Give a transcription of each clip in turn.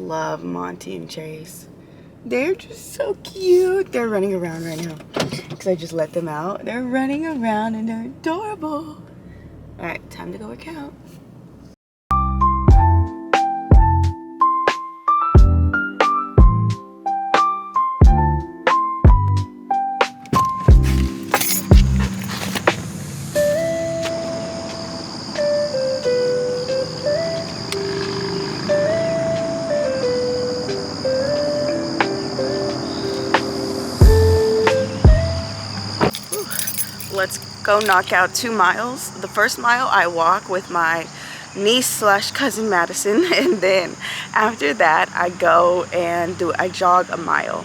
love Monty and Chase. They're just so cute. They're running around right now because I just let them out. They're running around and they're adorable. All right, time to go work out. Let's go knock out 2 miles. The first mile I walk with my niece slash cousin Madison, and then after that I go and I jog a mile.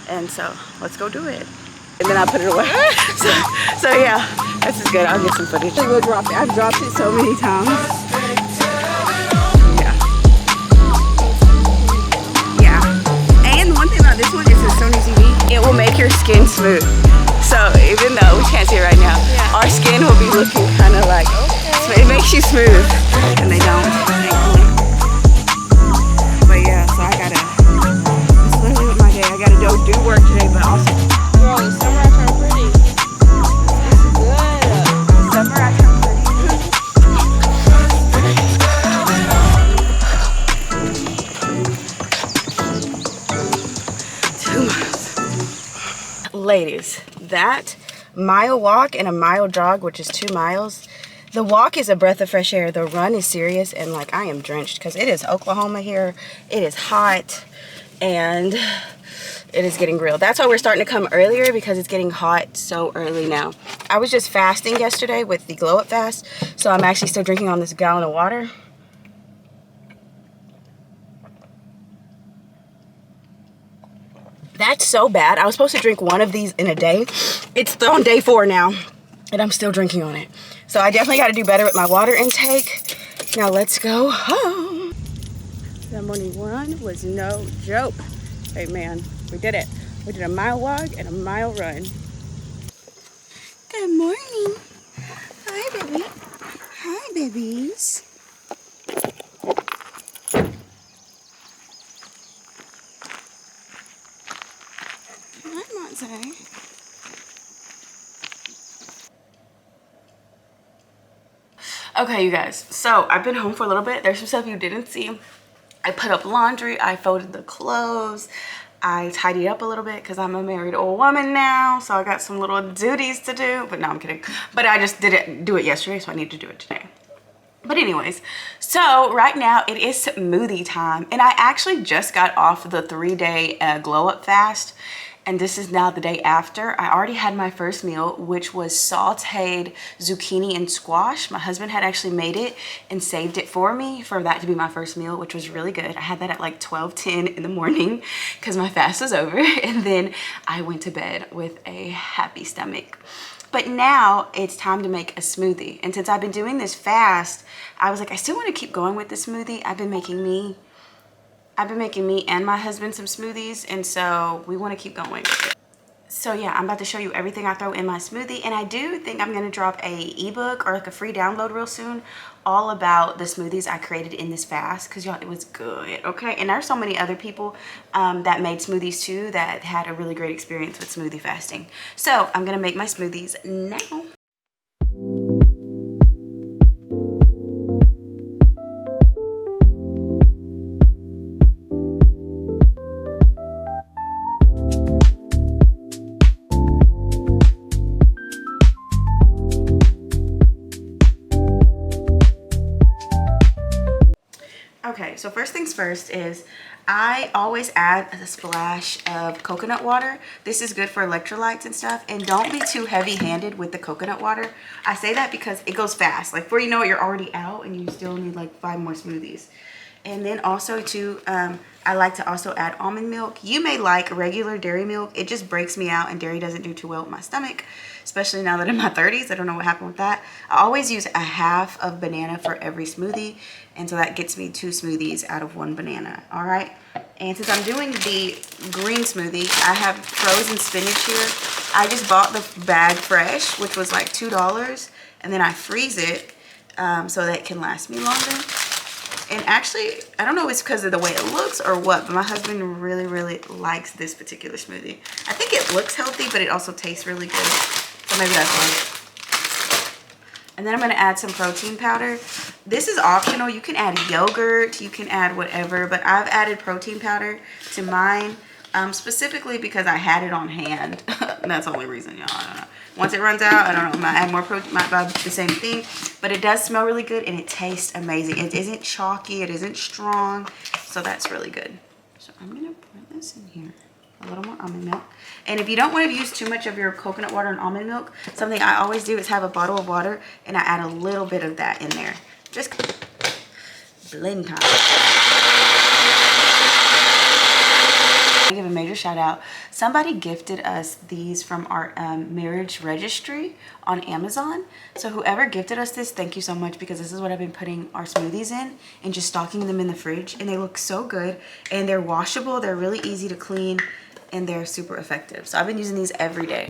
And so let's go do it. And then I put it away. so yeah, this is good. I'll get some footage. We'll drop it. I've dropped it so many times. Yeah. And one thing about this one is it's so easy. It will make your skin smooth. So even though we can't see it right now, our skin will be looking kind of like, it makes you smooth, and they don't, thankfully. But yeah, so I gotta, it's literally what my day, I gotta go do work today, but also, Girl, the summer I turn pretty. This is good. Summer I turn pretty. 2 miles. Ladies, that mile walk and a mile jog, which is 2 miles, the walk is a breath of fresh air. The run is serious, and like I am drenched because it is Oklahoma here. It is hot and it is getting real. That's why we're starting to come earlier, because it's getting hot so early now. I was just fasting yesterday with the glow up fast, so I'm actually still drinking on this gallon of water. That's so bad. I was supposed to drink one of these in a day. It's on day 4 now, and I'm still drinking on it. So I definitely got to do better with my water intake. Now let's go home. That morning run was no joke. Hey man, we did it. We did a mile walk and a mile run. Good morning. Hi, baby. Hi, babies. Okay, you guys, so I've been home for a little bit. There's some stuff you didn't see. I put up laundry, I folded the clothes, I tidied up a little bit because I'm a married old woman now, so I got some little duties to do. But no, I'm kidding. But I just didn't do it yesterday, so I need to do it today. But anyways, so right now it is smoothie time, and I actually just got off the 3-day glow up fast, and this is now the day after. I already had my first meal, which was sauteed zucchini and squash. My husband had actually made it and saved it for me for that to be my first meal, which was really good. I had that at like 12:10 in the morning because my fast was over, and then I went to bed with a happy stomach. But now it's time to make a smoothie. And since I've been doing this fast, I was like, I still want to keep going with the smoothie. I've been making me and my husband some smoothies, and so we want to keep going with it. So yeah, I'm about to show you everything I throw in my smoothie, and I do think I'm going to drop a ebook or like a free download real soon all about the smoothies I created in this fast, because y'all, it was good. Okay, and there's so many other people that made smoothies too that had a really great experience with smoothie fasting. So I'm going to make my smoothies now. Okay, so first things first is I always add a splash of coconut water. This is good for electrolytes and stuff, and don't be too heavy-handed with the coconut water. I say that because it goes fast. Like, before you know it, you're already out and you still need like 5 more smoothies. And then also too, I like to also add almond milk. You may like regular dairy milk. It just breaks me out, and dairy doesn't do too well with my stomach, especially now that I'm in my 30s. I don't know what happened with that. I always use a half of banana for every smoothie, and so that gets me 2 smoothies out of 1 banana. All right. And since I'm doing the green smoothie, I have frozen spinach here. I just bought the bag fresh, which was like $2, and then I freeze it so that it can last me longer. And actually, I don't know if it's because of the way it looks or what, but my husband really, really likes this particular smoothie. I think it looks healthy, but it also tastes really good. So maybe that's why. And then I'm gonna add some protein powder. This is optional. You can add yogurt, you can add whatever, but I've added protein powder to mine specifically because I had it on hand. That's the only reason, y'all. I don't know. Once it runs out, I don't know, I might add more protein, might buy the same thing, but it does smell really good and it tastes amazing. It isn't chalky, it isn't strong, so that's really good. So I'm gonna put this in here. A little more almond milk. And if you don't want to use too much of your coconut water and almond milk, something I always do is have a bottle of water and I add a little bit of that in there. Just blend time. I give a major shout out. Somebody gifted us these from our marriage registry on Amazon. So whoever gifted us this, thank you so much, because this is what I've been putting our smoothies in and just stocking them in the fridge. And they look so good and they're washable. They're really easy to clean and they're super effective. So I've been using these every day.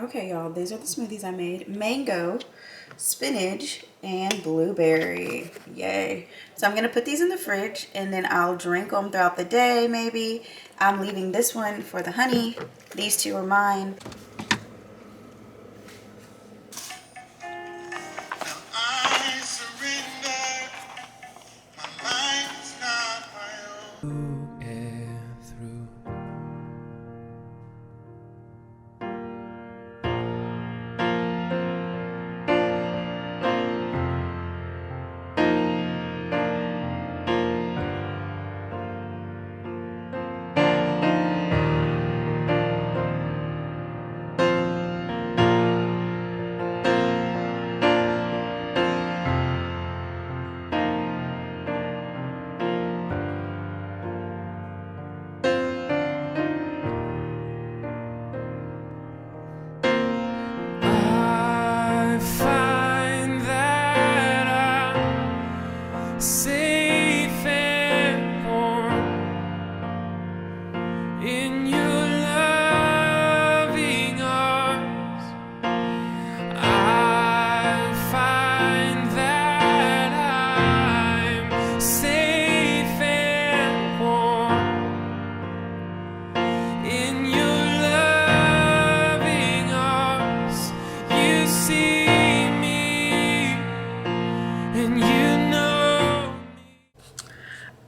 Okay, y'all, these are the smoothies I made. Mango, spinach, and blueberry. Yay. So I'm going to put these in the fridge, and then I'll drink them throughout the day, maybe. I'm leaving this one for the honey. These two are mine.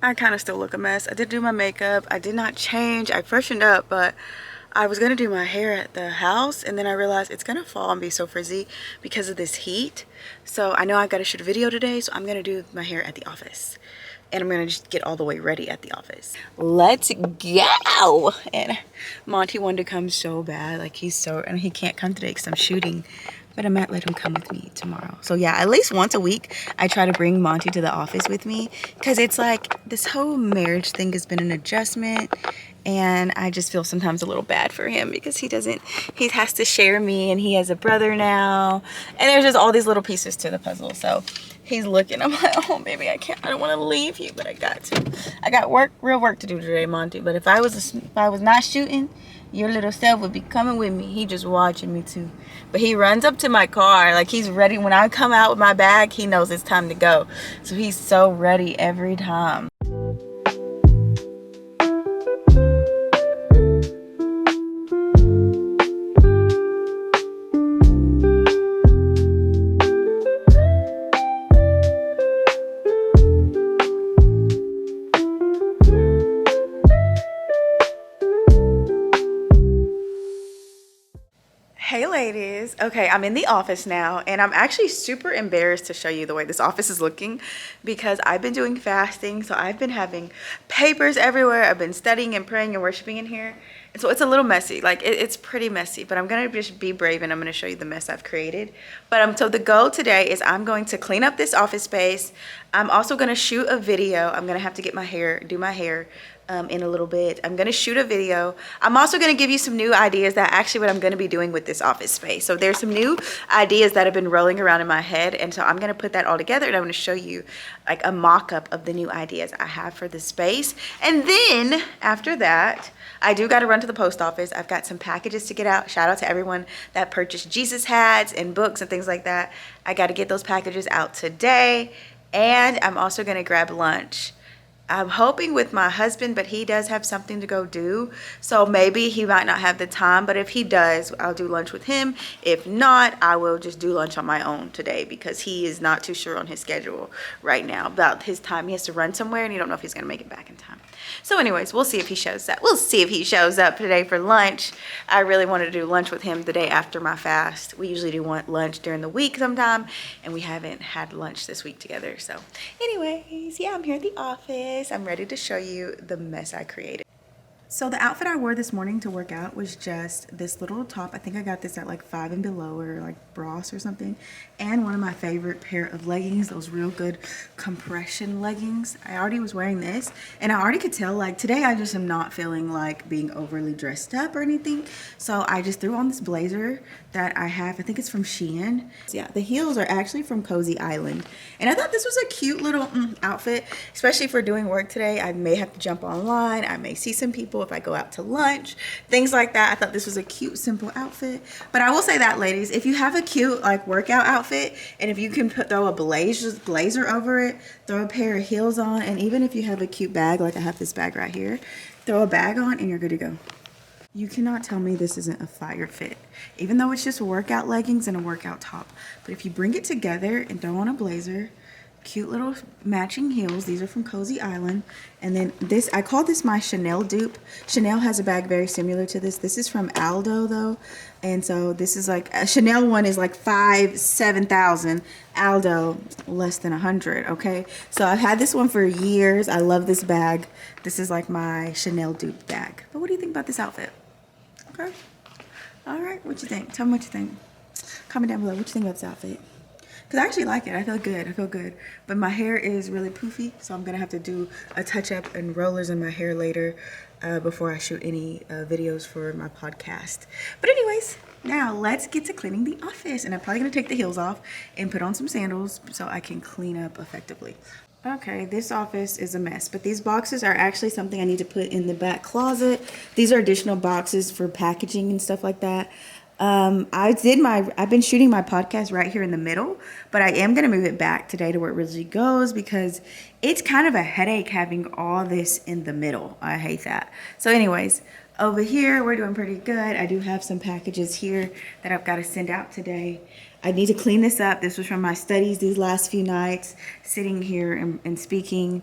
I kind of still look a mess. I did do my makeup. I did not change. I freshened up, but I was going to do my hair at the house, and then I realized it's going to fall and be so frizzy because of this heat. So I know I got to shoot a video today, so I'm going to do my hair at the office. And I'm going to just get all the way ready at the office. Let's go! And Monty wanted to come so bad. Like, and he can't come today because I'm shooting. But I might let him come with me tomorrow. So yeah, at least once a week, I try to bring Monty to the office with me. Because it's like, this whole marriage thing has been an adjustment. And I just feel sometimes a little bad for him because he has to share me, and he has a brother now. And there's just all these little pieces to the puzzle. So he's looking, I'm like, oh baby, I don't want to leave you, but I got to. I got real work to do today, Monty. But if I was not shooting, Your little self would be coming with me. He just watching me too. But he runs up to my car. Like he's ready. When I come out with my bag, he knows it's time to go. So he's so ready every time. Hey ladies. Okay, I'm in the office now and I'm actually super embarrassed to show you the way this office is looking because I've been doing fasting, so I've been having papers everywhere. I've been studying and praying and worshiping in here. And so it's a little messy. Like it's pretty messy, but I'm gonna just be brave and I'm gonna show you the mess I've created. But so the goal today is I'm going to clean up this office space. I'm also gonna shoot a video. I'm gonna have to get my hair, do my hair in a little bit. I'm gonna shoot a video. I'm also gonna give you some new ideas that actually what I'm gonna be doing with this office space. So there's some new ideas that have been rolling around in my head, and so I'm gonna put that all together and I'm gonna show you like a mock-up of the new ideas I have for the space. And then after that, I do gotta run to the post office. I've got some packages to get out. Shout out to everyone that purchased Jesus hats and books and things like that. I gotta get those packages out today. And I'm also gonna grab lunch. I'm hoping with my husband, but he does have something to go do. So maybe he might not have the time, but if he does, I'll do lunch with him. If not, I will just do lunch on my own today because he is not too sure on his schedule right now about his time. He has to run somewhere and you don't know if he's gonna make it back in time. So anyways, we'll see if he shows up. We'll see if he shows up today for lunch. I really wanted to do lunch with him the day after my fast. We usually do lunch during the week sometime, and we haven't had lunch this week together. So anyways, yeah, I'm here at the office. I'm ready to show you the mess I created. So the outfit I wore this morning to work out was just this little top. I think I got this at like 5 and Below or like Ross or something. And one of my favorite pair of leggings, those real good compression leggings. I already was wearing this and I already could tell like today I just am not feeling like being overly dressed up or anything. So I just threw on this blazer that I have. I think it's from Shein. So yeah, the heels are actually from Cozy Island. And I thought this was a cute little outfit, especially for doing work today. I may have to jump online. I may see some people if I go out to lunch, things like that. I thought this was a cute, simple outfit. But I will say that, ladies, if you have a cute like workout outfit and if you can throw a blazer over it, throw a pair of heels on, and even if you have a cute bag, like I have this bag right here, throw a bag on and you're good to go. You cannot tell me this isn't a fire fit, even though it's just workout leggings and a workout top. But if you bring it together and throw on a blazer, cute little matching heels. These are from Cozy Island. And then this, I call this my Chanel dupe. Chanel has a bag very similar to this. This is from Aldo though. And so this is like, a Chanel one is like 7,000. Aldo, less than 100, okay? So I've had this one for years. I love this bag. This is like my Chanel dupe bag. But what do you think about this outfit? Okay. All right, what you think? Tell me what you think. Comment down below what you think about this outfit. Because I actually like it. I feel good. I feel good. But my hair is really poofy, so I'm going to have to do a touch-up and rollers in my hair later before I shoot any videos for my podcast. But anyways, now let's get to cleaning the office. And I'm probably going to take the heels off and put on some sandals so I can clean up effectively. Okay, this office is a mess, but these boxes are actually something I need to put in the back closet. These are additional boxes for packaging and stuff like that. I've been shooting my podcast right here in the middle, but I am going to move it back today to where it really goes because it's kind of a headache having all this in the middle. I hate that. So anyways, over here, we're doing pretty good. I do have some packages here that I've got to send out today. I need to clean this up. This was from my studies these last few nights, sitting here and speaking.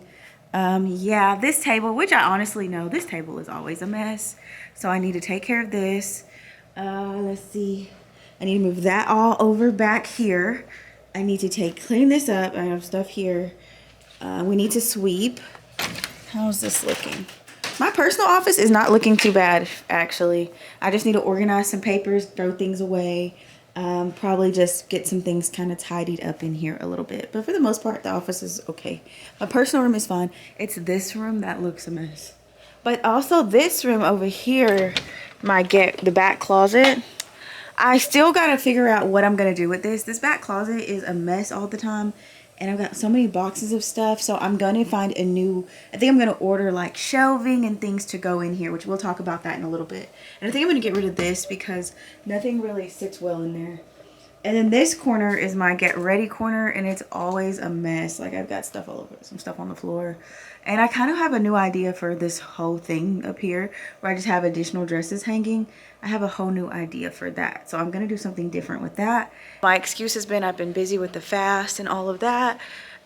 Yeah, this table, which I honestly know, this table is always a mess. So I need to take care of this. Let's see. I need to move that all over back here. I need to clean this up. I have stuff here. We need to sweep. How's this looking? My personal office is not looking too bad, actually. I just need to organize some papers, throw things away. Probably just get some things kind of tidied up in here a little bit. But for the most part, the office is okay. My personal room is fine. It's this room that looks a mess. But also this room over here, the back closet. I still got to figure out what I'm going to do with this. This back closet is a mess all the time. and I've got so many boxes of stuff. So I'm gonna find a new, I think I'm gonna order like shelving and things to go in here, which we'll talk about that in a little bit. And I think I'm gonna get rid of this because nothing really sits well in there. And then this corner is my get ready corner, and it's always a mess. Like I've got stuff all over, some stuff on the floor. And I kind of have a new idea for this whole thing up here where I just have additional dresses hanging. I have a whole new idea for that. So I'm going to do something different with that. My excuse has been I've been busy with the fast and all of that.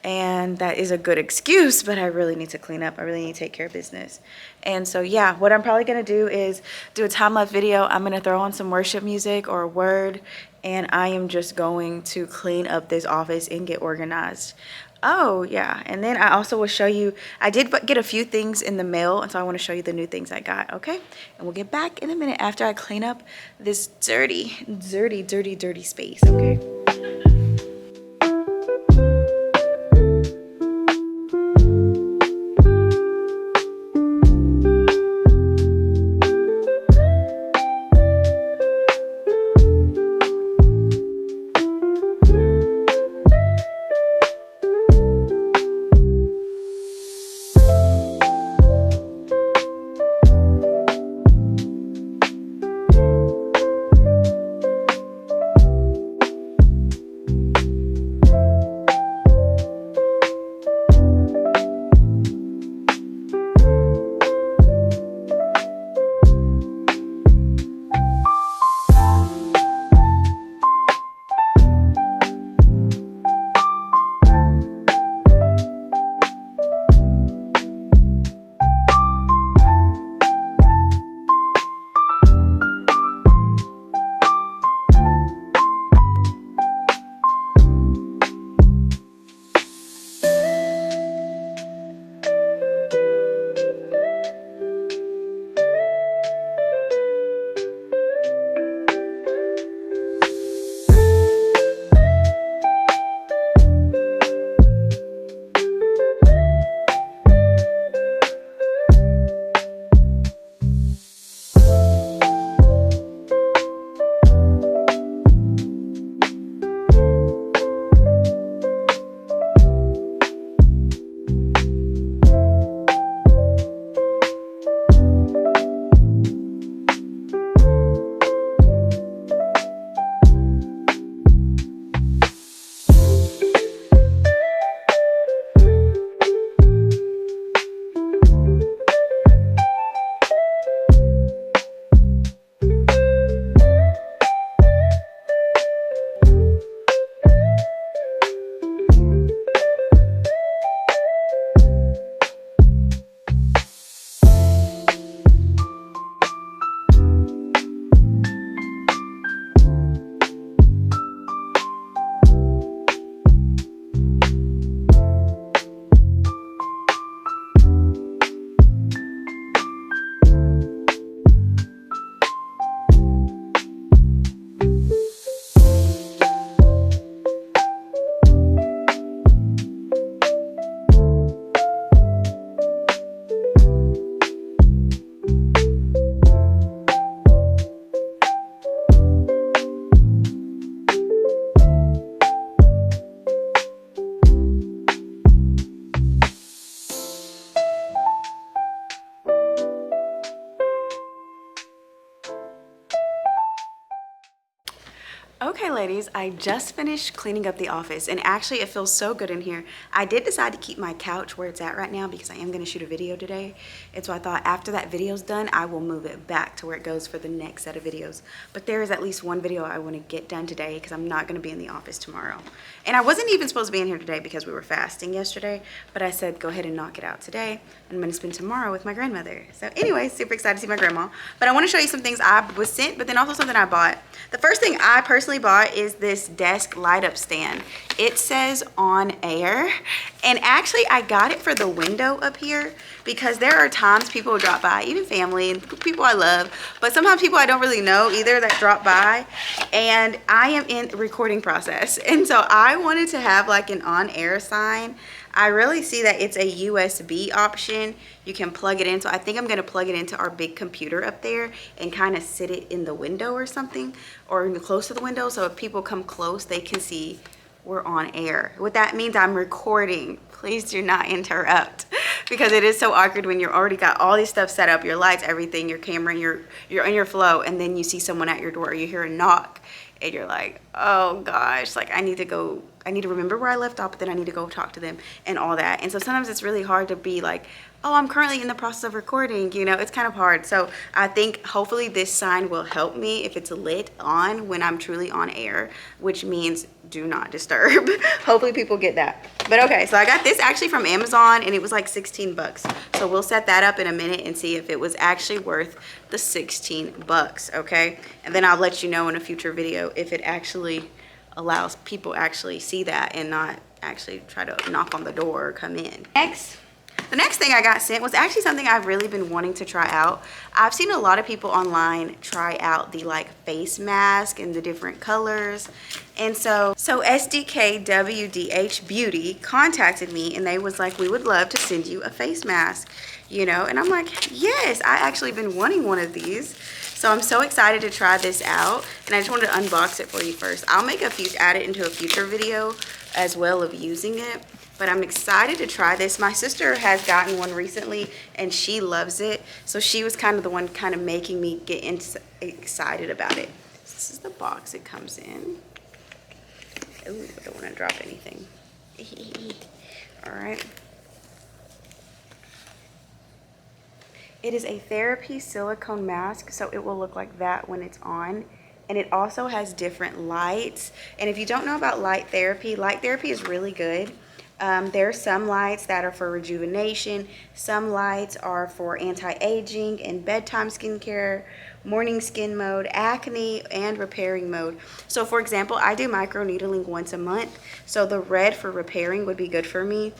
And that is a good excuse, but I really need to clean up. I really need to take care of business. And so, yeah, what I'm probably going to do is do a time-lapse video. I'm going to throw on some worship music or a word, and I am just going to clean up this office and get organized. Oh, yeah, and then I also will show you, I did get a few things in the mail, and so I want to show you the new things I got, okay? And we'll get back in a minute after I clean up this dirty space, okay? Okay, ladies, I just finished cleaning up the office, and actually it feels so good in here. I did decide to keep my couch where it's at right now because I am going to shoot a video today, and so I thought after that video's done, I will move it back to where it goes for the next set of videos. But there is at least one video I want to get done today because I'm not going to be in the office tomorrow. And I wasn't even supposed to be in here today because we were fasting yesterday, but I said go ahead and knock it out today, and I'm going to spend tomorrow with my grandmother. So anyway, super excited to see my grandma. But I want to show you some things I was sent, but then also something I bought. The first thing I personally bought is this desk light up stand. It says on air, and actually I got it for the window up here because there are times people will drop by, even family and people I love, but sometimes people I don't really know either that drop by, and I am in the recording process, and so I wanted to have like an on air sign. I really see that it's a USB option. You can plug it in. So I think I'm going to plug it into our big computer up there and kind of sit it in the window or something, or close to the window. So if people come close, they can see we're on air. What that means, I'm recording. Please do not interrupt, because it is so awkward when you're already got all these stuff set up, your lights, everything, your camera, you're in your flow, and then you see someone at your door, or you hear a knock, and you're like, oh gosh, like I need to remember where I left off, but then I need to go talk to them and all that. And so sometimes it's really hard to be like, oh, I'm currently in the process of recording, you know, it's kind of hard. So I think hopefully this sign will help me if it's lit on when I'm truly on air, which means do not disturb. Hopefully people get that. But okay, so I got this actually from Amazon, and it was like 16 bucks. So we'll set that up in a minute and see if it was actually worth the 16 bucks, okay? And then I'll let you know in a future video if it actually allows people actually see that and not actually try to knock on the door or come in. The next thing I got sent was actually something I've really been wanting to try out. I've seen a lot of people online try out the like face mask and the different colors. And so SDK WDH Beauty contacted me, and they was like, we would love to send you a face mask, you know? And I'm like, yes, I actually been wanting one of these. So I'm so excited to try this out, and I just wanted to unbox it for you first. I'll make add it into a future video as well of using it. But I'm excited to try this. My sister has gotten one recently, and she loves it. So she was kind of the one kind of making me get excited about it. So this is the box it comes in. Ooh, I don't want to drop anything. All right. It is a therapy silicone mask, so it will look like that when it's on. And it also has different lights. And if you don't know about light therapy is really good. There are some lights that are for rejuvenation. Some lights are for anti-aging and bedtime skincare, morning skin mode, acne, and repairing mode. So for example, I do microneedling once a month. So the red for repairing would be good for me.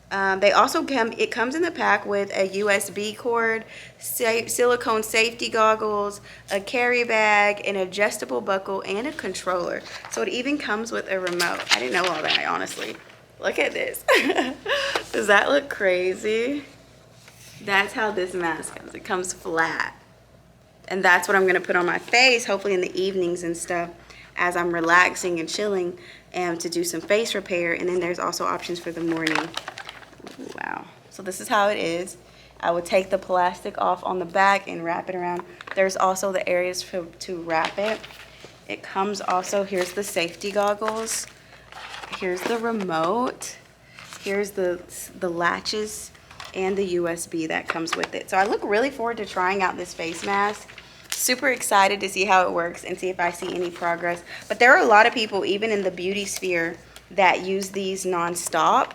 They also it comes in the pack with a USB cord, silicone safety goggles, a carry bag, an adjustable buckle, and a controller. So it even comes with a remote. I didn't know all that, honestly. Look at this. Does that look crazy? That's how this mask comes. It comes flat. And that's what I'm gonna put on my face, hopefully in the evenings and stuff, as I'm relaxing and chilling, and to do some face repair. And then there's also options for the morning. Ooh, wow. So this is how it is. I would take the plastic off on the back and wrap it around. There's also the areas to wrap it. It comes also, here's the safety goggles. Here's the remote. Here's the latches and the USB that comes with it. So I look really forward to trying out this face mask. Super excited to see how it works and see if I see any progress. But there are a lot of people, even in the beauty sphere, that use these nonstop,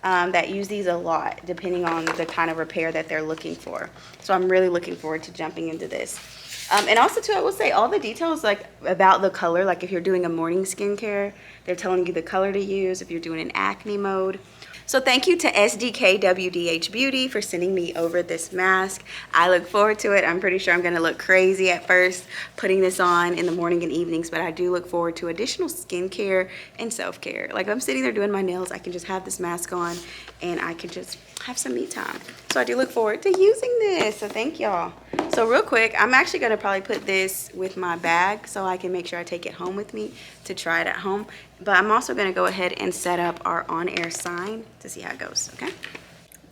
that use these a lot, depending on the kind of repair that they're looking for. So I'm really looking forward to jumping into this. And also too, I will say all the details like about the color, like if you're doing a morning skincare, they're telling you the color to use if you're doing an acne mode. So thank you to SDK WDH Beauty for sending me over this mask. I look forward to it. I'm pretty sure I'm gonna look crazy at first putting this on in the morning and evenings, but I do look forward to additional skincare and self-care. Like if I'm sitting there doing my nails, I can just have this mask on and I can just have some me time. So I do look forward to using this, so thank y'all. So real quick, I'm actually gonna probably put this with my bag so I can make sure I take it home with me to try it at home. But I'm also gonna go ahead and set up our on-air sign to see how it goes, okay?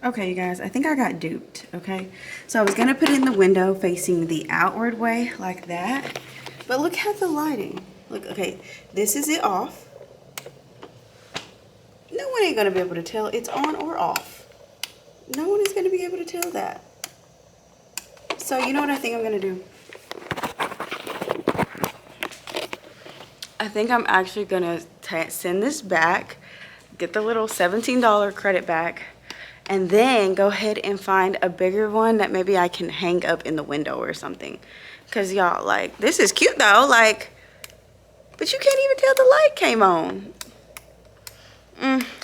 Okay, you guys, I think I got duped, okay? So I was gonna put it in the window facing the outward way like that, but look at the lighting. Look, okay, this is it off. No one ain't gonna be able to tell it's on or off. No one is gonna be able to tell that. So you know what I think I'm gonna do? I think I'm actually gonna send this back, get the little $17 credit back, and then go ahead and find a bigger one that maybe I can hang up in the window or something. Cause y'all, like, this is cute though, like, but you can't even tell the light came on.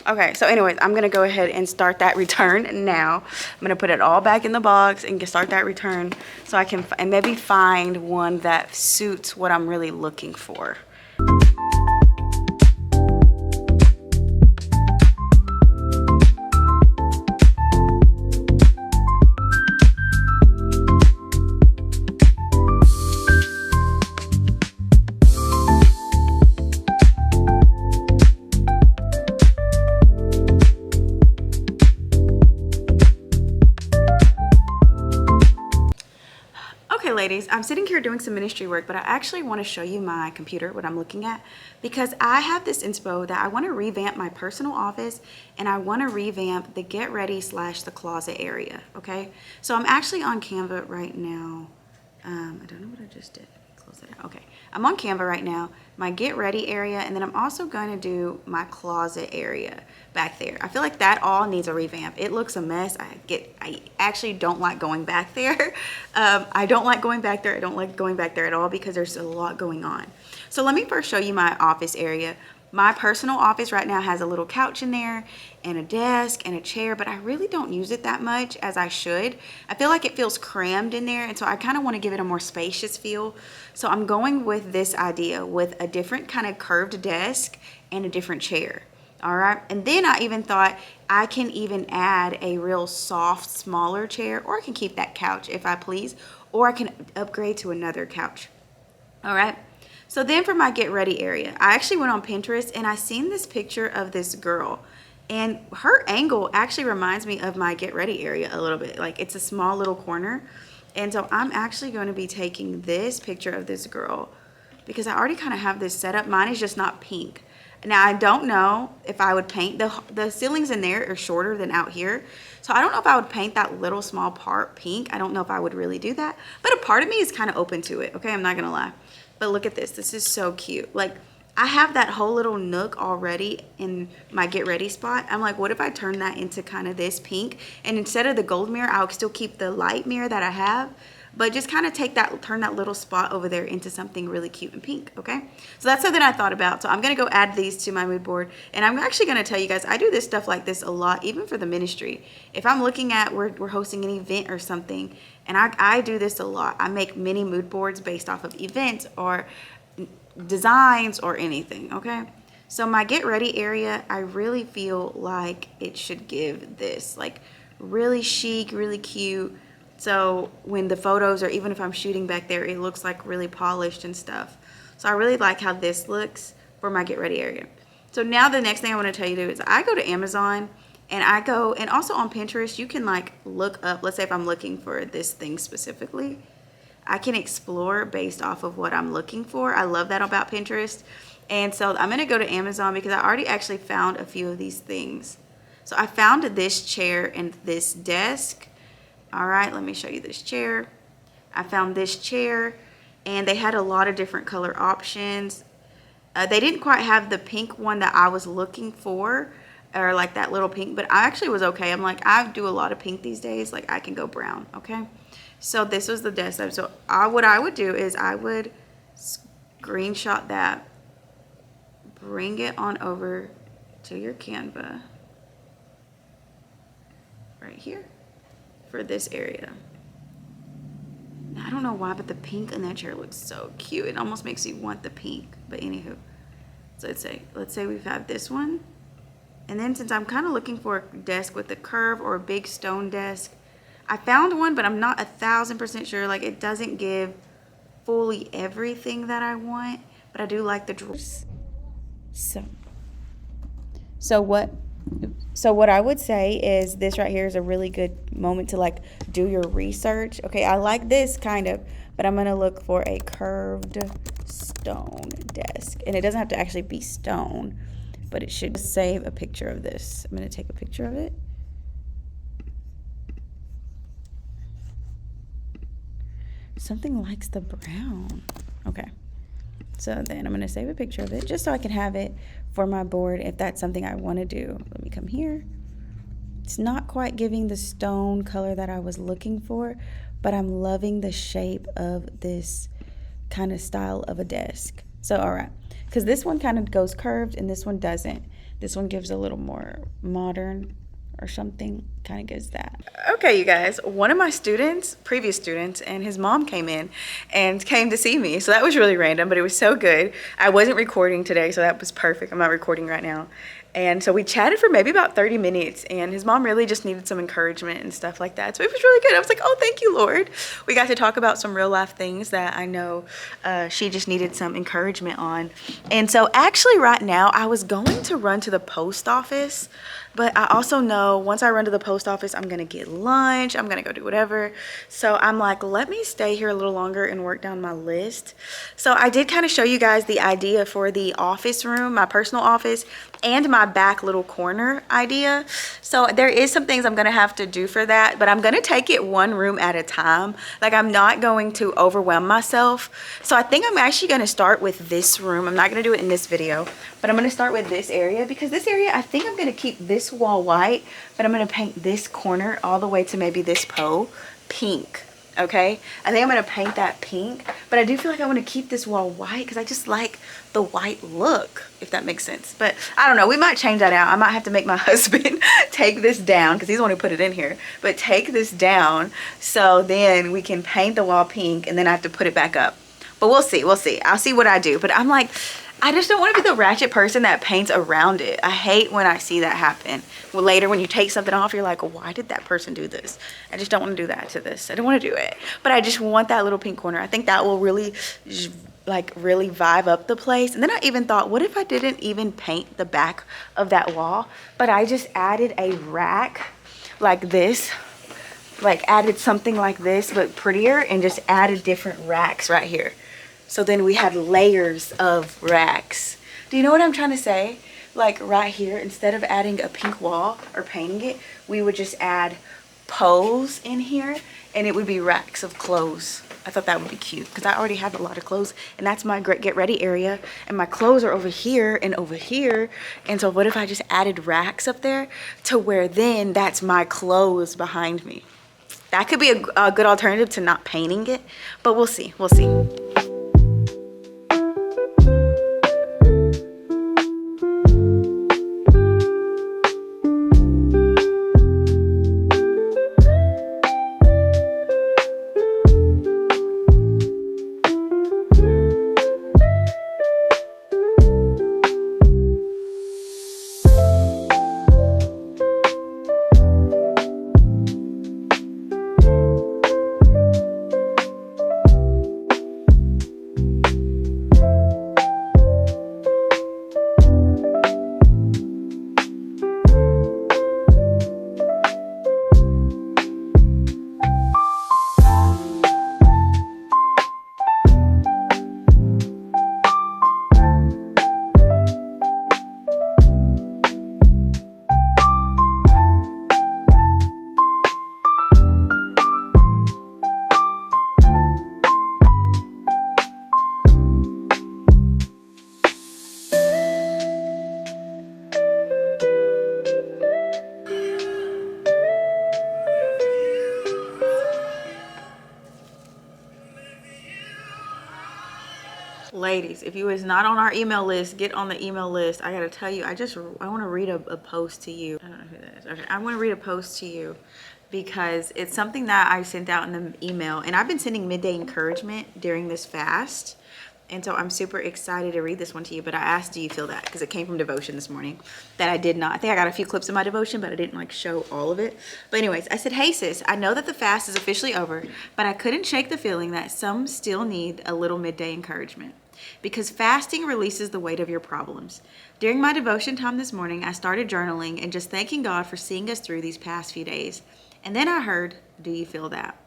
Okay, so anyways, I'm gonna go ahead and start that return now. I'm gonna put it all back in the box and start that return so I can maybe find one that suits what I'm really looking for. ladies, I'm sitting here doing some ministry work, but I actually want to show you my computer, what I'm looking at, because I have this inspo that I want to revamp my personal office and I want to revamp the get ready / the closet area. Okay, so I'm actually on Canva right now. I don't know what I just did. Close that out. Okay, I'm on Canva right now, my get ready area, and then I'm also going to do my closet area back there. I feel like that all needs a revamp. It looks a mess. I actually don't like going back there. I don't like going back there. I don't like going back there at all because there's a lot going on. So let me first show you my office area. My personal office right now has a little couch in there and a desk and a chair, but I really don't use it that much as I should. I feel like it feels crammed in there, and so I kind of want to give it a more spacious feel. So I'm going with this idea with a different kind of curved desk and a different chair. All right, and then I even thought I can even add a real soft, smaller chair, or I can keep that couch if I please, or I can upgrade to another couch. All right. So then for my get ready area, I actually went on Pinterest and I seen this picture of this girl, and her angle actually reminds me of my get ready area a little bit. Like, it's a small little corner. And so I'm actually going to be taking this picture of this girl because I already kind of have this set up. Mine is just not pink. Now, I don't know if I would paint, the ceilings in there are shorter than out here. So I don't know if I would paint that little small part pink. I don't know if I would really do that. But a part of me is kind of open to it. Okay, I'm not going to lie. But look at this. This is so cute. Like, I have that whole little nook already in my get ready spot. I'm like, what if I turn that into kind of this pink? And instead of the gold mirror, I'll still keep the light mirror that I have, but just kind of turn that little spot over there into something really cute and pink, okay? So that's something I thought about. So I'm going to go add these to my mood board. And I'm actually going to tell you guys, I do this stuff like this a lot, even for the ministry. If I'm looking at, we're hosting an event or something, and I do this a lot. I make mini mood boards based off of events or designs or anything, okay? So my get ready area, I really feel like it should give this, like, really chic, really cute. So when the photos, or even if I'm shooting back there, it looks like really polished and stuff. So I really like how this looks for my get ready area. So now the next thing I want to tell you to do is I go to Amazon, and I go, and also on Pinterest, you can like look up, let's say if I'm looking for this thing specifically, I can explore based off of what I'm looking for. I love that about Pinterest. And so I'm going to go to Amazon because I already actually found a few of these things. So I found this chair and this desk. All right, let me show you this chair. I found this chair, and they had a lot of different color options. They didn't quite have the pink one that I was looking for, or like that little pink, but I actually was okay. I'm like, I do a lot of pink these days. Like, I can go brown, okay? So this was the desk. So what I would do is I would screenshot that, bring it on over to your Canva right here for this area. Now, I don't know why, but the pink in that chair looks so cute. It almost makes you want the pink, but anywho. So let's say we've had this one. And then since I'm kind of looking for a desk with a curve or a big stone desk, I found one, but I'm not 1000% sure. Like, it doesn't give fully everything that I want, but I do like the drawers. So what I would say is this right here is a really good moment to like do your research. Okay, I like this kind of, but I'm gonna look for a curved stone desk, and it doesn't have to actually be stone, but it should save a picture of this. I'm gonna take a picture of it. Something likes the brown. Okay. So then I'm going to save a picture of it just so I can have it for my board if that's something I want to do. Let me come here. It's not quite giving the stone color that I was looking for, but I'm loving the shape of this kind of style of a desk. So, all right. Because this one kind of goes curved and this one doesn't. This one gives a little more modern or something, kind of gives that. Okay, you guys, one of my students, previous students, and his mom came in and came to see me. So that was really random, but it was so good. I wasn't recording today, so that was perfect. I'm not recording right now. And so we chatted for maybe about 30 minutes, and his mom really just needed some encouragement and stuff like that. So it was really good. I was like, oh, thank you, Lord. We got to talk about some real life things that I know she just needed some encouragement on. And so actually right now I was going to run to the post office, but I also know know, once I run to the post office, I'm gonna get lunch, I'm gonna go do whatever. So I'm like, let me stay here a little longer and work down my list. So I did kind of show you guys the idea for the office room, my personal office, and my back little corner idea. So there is some things I'm gonna have to do for that, but I'm gonna take it one room at a time. Like, I'm not going to overwhelm myself. So I think I'm actually gonna start with this room. I'm not gonna do it in this video, but I'm gonna start with this area, because this area, I think I'm gonna keep this wall white, but I'm gonna paint this corner all the way to maybe this pole pink. Okay, I think I'm gonna paint that pink, but I do feel like I want to keep this wall white because I just like the white look, if that makes sense. But I don't know, we might change that out. I might have to make my husband take this down, because he's the one who put it in here, but take this down so then we can paint the wall pink, and then I have to put it back up. But we'll see, I'll see what I do. But I'm like, I just don't want to be the ratchet person that paints around it. I hate when I see that happen. Well, later when you take something off, you're like, why did that person do this? I just don't want to do that to this. I don't want to do it. But I just want that little pink corner. I think that will really, like, really vibe up the place. And then I even thought, what if I didn't even paint the back of that wall, but I just added a rack like this, like added something like this, but prettier, and just added different racks right here. So then we had layers of racks. Do you know what I'm trying to say? Like right here, instead of adding a pink wall or painting it, we would just add poles in here, and it would be racks of clothes. I thought that would be cute, because I already have a lot of clothes, and that's my get ready area, and my clothes are over here and over here. And so what if I just added racks up there to where then that's my clothes behind me? That could be a good alternative to not painting it, but we'll see, we'll see. Ladies, if you was not on our email list, get on the email list. I gotta tell you, I want to read a post to you. I don't know who that is. Okay, I want to read a post to you because it's something that I sent out in the email, and I've been sending midday encouragement during this fast. And so I'm super excited to read this one to you, but I asked, do you feel that? Because it came from devotion this morning that I did not. I think I got a few clips of my devotion, but I didn't like show all of it. But anyways, I said, hey sis, I know that the fast is officially over, but I couldn't shake the feeling that some still need a little midday encouragement. Because fasting releases the weight of your problems. During my devotion time this morning, I started journaling and just thanking God for seeing us through these past few days. And then I heard, do you feel that?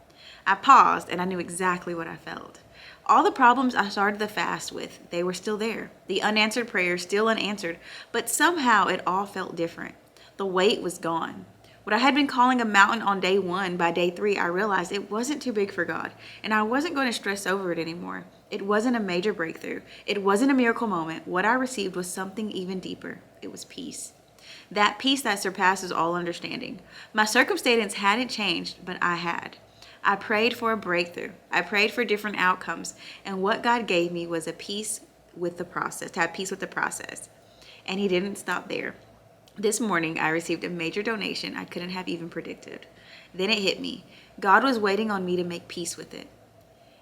I paused and I knew exactly what I felt. All the problems I started the fast with, they were still there. The unanswered prayers still unanswered, but somehow it all felt different. The weight was gone. What I had been calling a mountain on day 1, by day 3, I realized it wasn't too big for God, and I wasn't going to stress over it anymore. It wasn't a major breakthrough. It wasn't a miracle moment. What I received was something even deeper. It was peace. That peace that surpasses all understanding. My circumstance hadn't changed, but I had. I prayed for a breakthrough. I prayed for different outcomes. And what God gave me was a peace with the process, to have peace with the process. And he didn't stop there. This morning, I received a major donation I couldn't have even predicted. Then it hit me. God was waiting on me to make peace with it.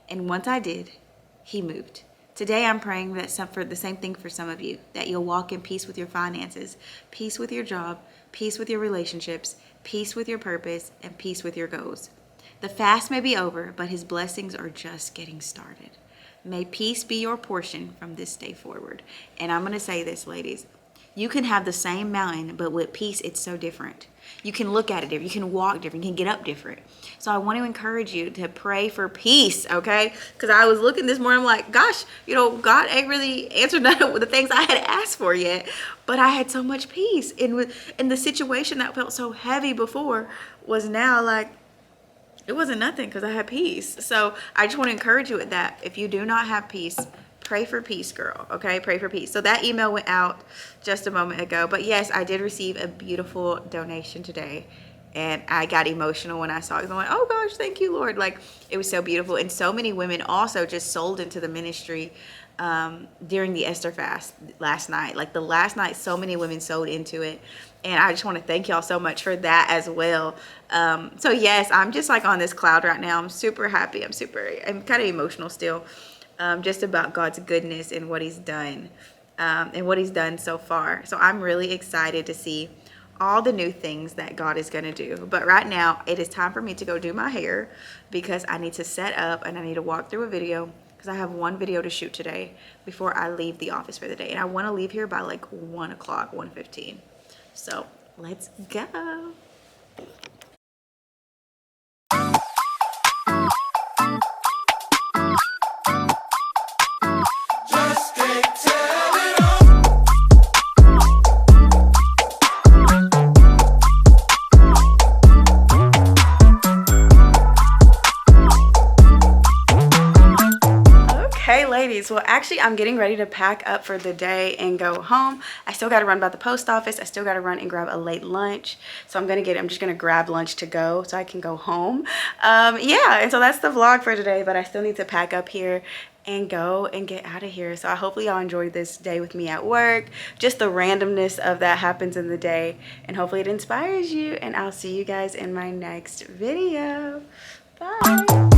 And once I did, he moved. Today, I'm praying that for the same thing for some of you, that you'll walk in peace with your finances, peace with your job, peace with your relationships, peace with your purpose, and peace with your goals. The fast may be over, but his blessings are just getting started. May peace be your portion from this day forward. And I'm going to say this, ladies. You can have the same mountain, but with peace, it's so different. You can look at it different. You can walk different. You can get up different. So I want to encourage you to pray for peace, okay? Because I was looking this morning, I'm like, gosh, you know, God ain't really answered none of the things I had asked for yet. But I had so much peace. And the situation that felt so heavy before was now like, it wasn't nothing because I had peace. So I just want to encourage you with that. If you do not have peace, pray for peace, girl. Okay, pray for peace. So that email went out just a moment ago. But yes, I did receive a beautiful donation today. And I got emotional when I saw it. I'm like, oh gosh, thank you, Lord. Like, it was so beautiful. And so many women also just sold into the ministry during the Esther fast last night. Like the last night, so many women sold into it. And I just want to thank y'all so much for that as well. So yes, I'm just like on this cloud right now. I'm super happy. I'm kind of emotional still, just about God's goodness and what he's done, and what he's done so far. So I'm really excited to see all the new things that God is going to do. But right now, it is time for me to go do my hair because I need to set up and I need to walk through a video because I have one video to shoot today before I leave the office for the day. And I want to leave here by like 1 o'clock, 1:15. So let's go. Hey ladies, well actually I'm getting ready to pack up for the day and go home. I still got to run by the post office. I still got to run and grab a late lunch. So I'm just gonna grab lunch to go so I can go home. Yeah, and so that's the vlog for today, but I still need to pack up here and go and get out of here. So I hopefully y'all enjoyed this day with me at work, just the randomness of that happens in the day, and hopefully it inspires you, and I'll see you guys in my next video. Bye.